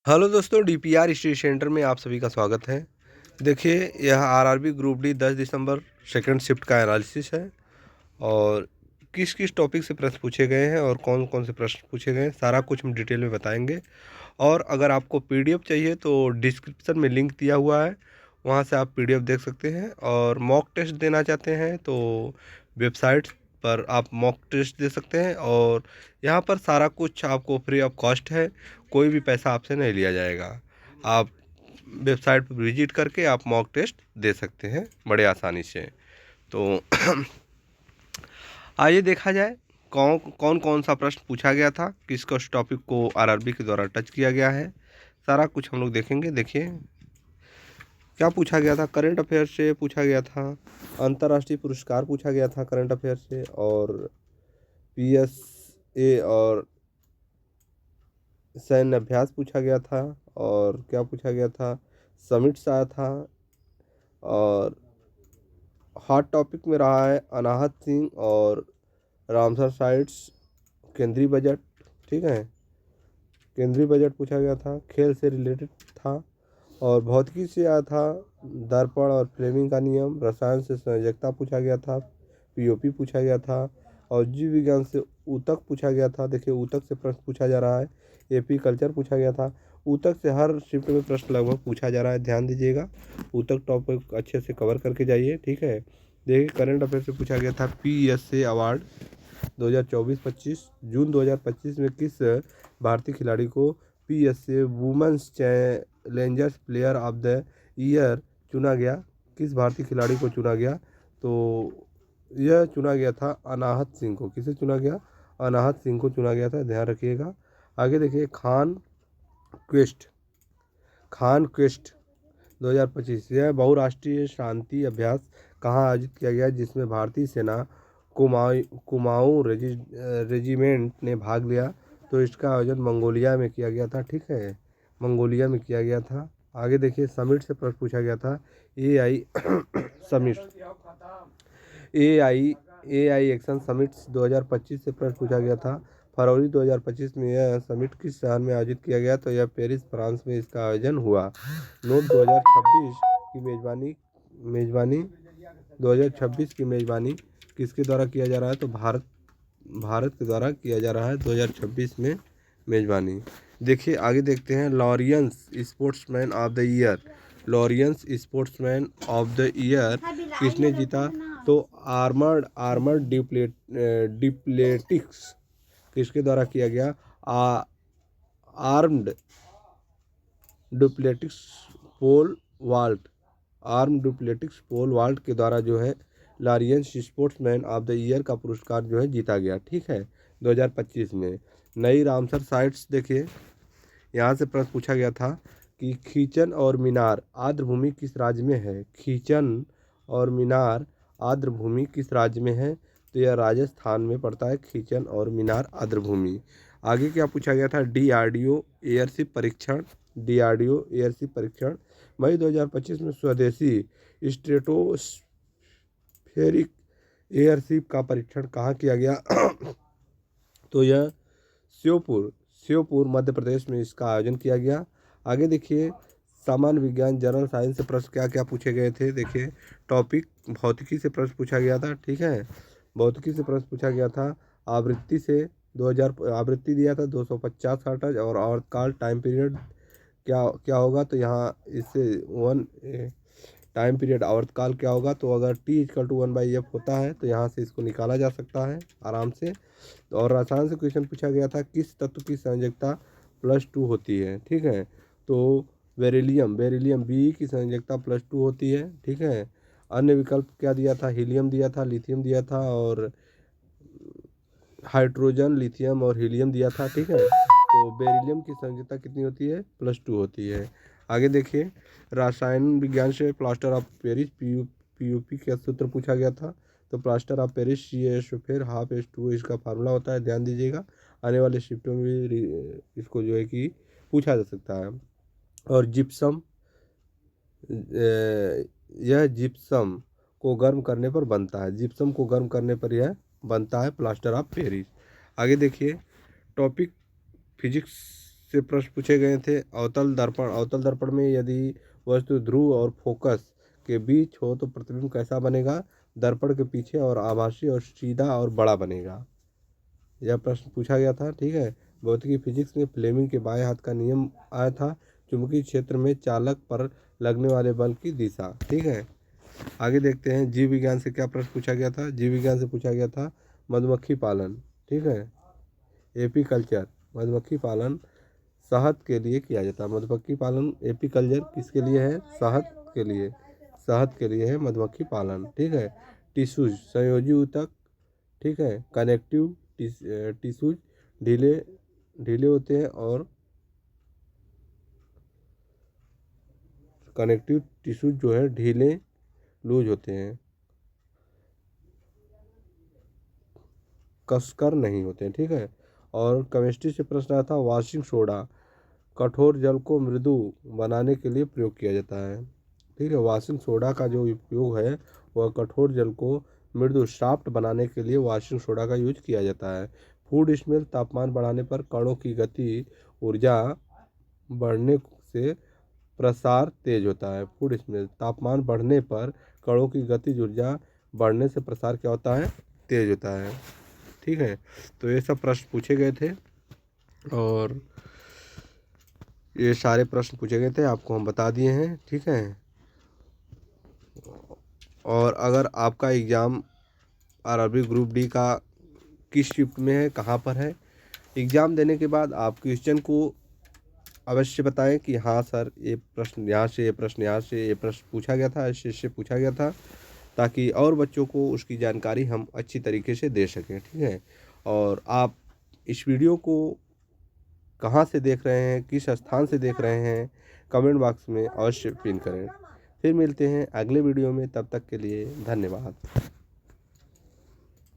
Hello दोस्तों, DPR study centre में आप सभी का स्वागत है। देखिए, यह आरआरबी ग्रुप डी 10 दिसंबर सेकंड शिफ्ट का एनालिसिस है और किस किस टॉपिक से प्रश्न पूछे गए हैं और कौन कौन से प्रश्न पूछे गए हैं, सारा कुछ हम डिटेल में बताएंगे। और अगर आपको पीडीएफ चाहिए तो डिस्क्रिप्शन में लिंक दिया हुआ है, वहाँ से आप पीडीएफ देख सकते हैं। और मॉक टेस्ट देना चाहते हैं तो वेबसाइट पर आप मॉक टेस्ट दे सकते हैं और यहाँ पर सारा कुछ आपको फ्री ऑफ कॉस्ट है, कोई भी पैसा आपसे नहीं लिया जाएगा। आप वेबसाइट पर विजिट करके आप मॉक टेस्ट दे सकते हैं बड़े आसानी से। तो आइए देखा जाए कौन कौन कौन सा प्रश्न पूछा गया था, किस किस टॉपिक को आरआरबी के द्वारा टच किया गया है, सारा कुछ हम लोग देखेंगे। देखिए क्या पूछा गया था। करंट अफेयर से पूछा गया था, अंतर्राष्ट्रीय पुरस्कार पूछा गया था करंट अफेयर से, और पीएसए और सैन्य अभ्यास पूछा गया था। और क्या पूछा गया था, समिट्स आया था। और हॉट टॉपिक में रहा है अनाहत सिंह और रामसर साइट्स, केंद्रीय बजट। ठीक है, केंद्रीय बजट पूछा गया था, खेल से रिलेटेड था। और भौतिकी से आया था दर्पण और फ्लेमिंग का नियम। रसायन से संयोजकता पूछा गया था, पीओपी पूछा गया था। और जीव विज्ञान से ऊतक पूछा गया था। देखिए, ऊतक से प्रश्न पूछा जा रहा है। एपी कल्चर पूछा गया था। ऊतक से हर शिफ्ट में प्रश्न लगभग पूछा जा रहा है, ध्यान दीजिएगा। ऊतक टॉपिक अच्छे से कवर करके जाइए। ठीक है, देखिए करंट अफेयर से पूछा गया था पीएसए अवार्ड 2024-25 जून 2025 में किस भारतीय खिलाड़ी को PSA women's challengers player of the year चुना गया। किस भारतीय खिलाड़ी को चुना गया? तो यह चुना गया था अनाहत सिंह को। किसे चुना गया? अनाहत सिंह को चुना गया था, ध्यान रखिएगा। आगे देखिए, खान क्वेस्ट 2025 यह बहुराष्ट्रीय शांति अभ्यास कहाँ आयोजित किया गया, जिसमें भारतीय सेना कुमाऊं रेजिमेंट ने भाग लिया? तो इसका आयोजन मंगोलिया में किया गया था। ठीक है, मंगोलिया में किया गया था। आगे देखिए, समिट से प्रश्न पूछा गया था AI summit AI AI action summits 2025 से प्रश्न पूछा गया था। फरवरी 2025 में यह समिट किस शहर में आयोजित किया गया? तो यह पेरिस फ्रांस में इसका आयोजन हुआ। नोट 2026 की मेजबानी मेजबानी 2026 की मेजबानी किसके द्वारा किया जा रहा है? तो भारत के द्वारा किया जा रहा है 2026 में मेजबानी। देखिए आगे देखते हैं, Laureus sportsman of the year. Laureus sportsman of the year किसने जीता? तो आर्मर्ड डिप्लेटिक्स किसके द्वारा किया गया? आर्म्ड डुप्लेटिक्स पोल वाल्ट के द्वारा जो है Laureus sportsman of the year का पुरस्कार जो है जीता गया। ठीक है, 2025 में। नई रामसर साइट्स देखिए, यहाँ से प्रश्न पूछा गया था कि खींचन और मीनार आर्द्र भूमि किस राज्य में है? खींचन और मीनार आर्द्र भूमि किस राज्य में है? तो यह राजस्थान में पड़ता है, खींचन और मीनार आर्द्र भूमि। आगे क्या पूछा गया था, डीआरडीओ एयरशिप परीक्षण मई 2025 में स्वदेशी स्ट्रेटोस्फेरिक एयरशिप का परीक्षण कहाँ किया गया? तो यह श्योपुर मध्य प्रदेश में इसका आयोजन किया गया। आगे देखिए, सामान्य विज्ञान जनरल साइंस से प्रश्न क्या क्या पूछे गए थे। देखिए, टॉपिक भौतिकी से प्रश्न पूछा गया था। ठीक है, भौतिकी से प्रश्न पूछा गया था। आवृत्ति से 2000 आवृत्ति दिया था 250 हर्ट्ज। और आवर्तकाल टाइम पीरियड क्या क्या होगा? तो यहाँ इससे वन टाइम पीरियड आवर्तकाल क्या होगा? तो अगर T=1/f होता है तो यहाँ से इसको निकाला जा सकता है आराम से। और रसायन से क्वेश्चन पूछा गया था, किस तत्व की संयोजकता +2 होती है? ठीक है, तो बेरिलियम बी की संयोजकता +2 होती है। ठीक है, अन्य विकल्प क्या दिया था? हीलियम दिया था, लिथियम दिया था, और हाइड्रोजन, लिथियम और हीलियम दिया था। ठीक है, तो बेरिलियम की संयोजकता कितनी होती है? +2 होती है। आगे देखिए, रसायन विज्ञान से प्लास्टर ऑफ पेरिस पीयूपी का सूत्र पूछा गया था। तो प्लास्टर ऑफ पेरिस CaSO4 इसका फार्मूला होता है, ध्यान दीजिएगा। आने वाले शिफ्टों में भी इसको जो है कि पूछा जा सकता है। और जिप्सम, यह जिप्सम को गर्म करने पर बनता है। जिप्सम को गर्म करने पर यह बनता है प्लास्टर ऑफ पेरिस। आगे देखिए, टॉपिक फिजिक्स से प्रश्न पूछे गए थे। अवतल दर्पण में यदि वस्तु ध्रुव और फोकस के बीच हो तो प्रतिबिंब कैसा बनेगा? दर्पण के पीछे और आभासी और सीधा और बड़ा बनेगा। यह प्रश्न पूछा गया था। ठीक है। भौतिकी फिजिक्स में फ्लेमिंग के बाएं हाथ का नियम आया था। चुंबकीय क्षेत्र में चालक पर लगने वाले बल की दिशा। ठीक है। आगे देखते हैं जीव विज्ञान से क्या प्रश्न पूछा गया था। जीव विज्ञान से पूछा गया था मधुमक्खी पालन। ठीक है। एपीकल्चर, मधुमक्खी पालन शहद के लिए किया जाता है। मधुमक्खी पालन एपीकल्चर किसके लिए है? शहद के लिए। शहद के लिए है मधुमक्खी पालन। ठीक है। टिश्यूज, संयोजी ऊतक। ठीक है। कनेक्टिव टिश्यूज ढीले ढीले होते हैं और कनेक्टिव टिश्यूज जो है ढीले लूज होते हैं, कसकर नहीं होते हैं। ठीक है। और केमिस्ट्री से प्रश्न आया था वॉशिंग सोडा कठोर जल को मृदु बनाने के लिए प्रयोग किया जाता है। ठीक है। वॉशिंग सोडा का जो उपयोग है वह कठोर जल को मृदु सॉफ्ट बनाने के लिए वॉशिंग सोडा का यूज किया जाता है। फूड स्मेल तापमान बढ़ाने पर कणों की गति ऊर्जा बढ़ने से प्रसार तेज होता है। फूड स्मेल तापमान बढ़ने पर कणों की गतिज ऊर्जा बढ़ने से प्रसार क्या होता है? तेज होता है। ठीक है। तो ये सब प्रश्न पूछे गए थे और ये सारे प्रश्न पूछे गए थे, आपको हम बता दिए हैं। ठीक है। और अगर आपका एग्ज़ाम आरआरबी ग्रुप डी का किस शिफ्ट में है, कहाँ पर है, एग्ज़ाम देने के बाद आप क्वेश्चन को अवश्य बताएं कि हाँ सर ये प्रश्न यहाँ से, ये प्रश्न यहाँ से, ये प्रश्न पूछा गया था, इससे पूछा गया था, ताकि और बच्चों को उसकी जानकारी हम अच्छी तरीके से दे सकें। ठीक है। और आप इस वीडियो को कहाँ से देख रहे हैं, किस स्थान से देख रहे हैं, कमेंट बॉक्स में अवश्य पिन करें। फिर मिलते हैं अगले वीडियो में, तब तक के लिए धन्यवाद।